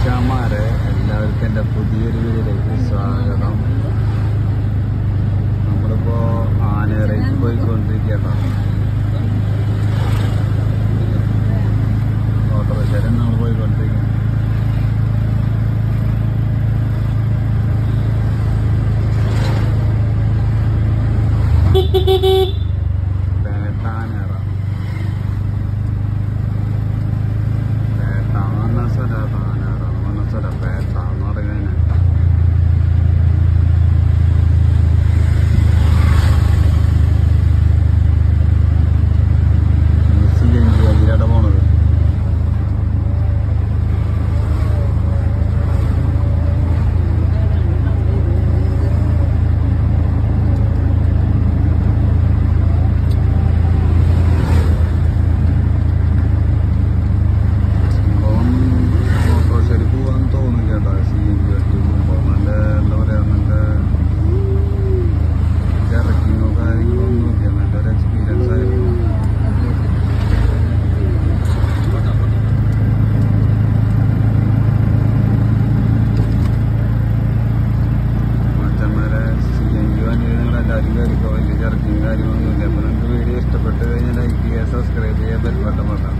മച്ചാന്മാരെ എല്ലാവർക്കും എൻ്റെ പുതിയൊരു വീഡിയോയിലേക്ക് സ്വാഗതം. നമ്മളിപ്പോ ആനേറേക്ക് പോയിക്കൊണ്ടിരിക്കട്ടോ. ഓട്ടോറിക്ഷയിൽ നമ്മൾ പോയിക്കൊണ്ടിരിക്കുക. പേട്ടാനേറ പേട്ടാന്ന സ്ഥലം ആനേറ എന്ന സ്ഥലം പേട്ട എന്ന് പറയുന്നതിന് CNG അതിലൂടെ പോണത്. വലിയ ചർച്ചയും കാര്യങ്ങളൊന്നുമില്ല. അപ്പോൾ നിങ്ങൾക്ക് വീഡിയോ ഇഷ്ടപ്പെട്ട് കഴിഞ്ഞാൽ ലൈക്ക് ചെയ്യുക, സബ്സ്ക്രൈബ് ചെയ്യുക, ബെൽ ബട്ടൺ അമർത്താം.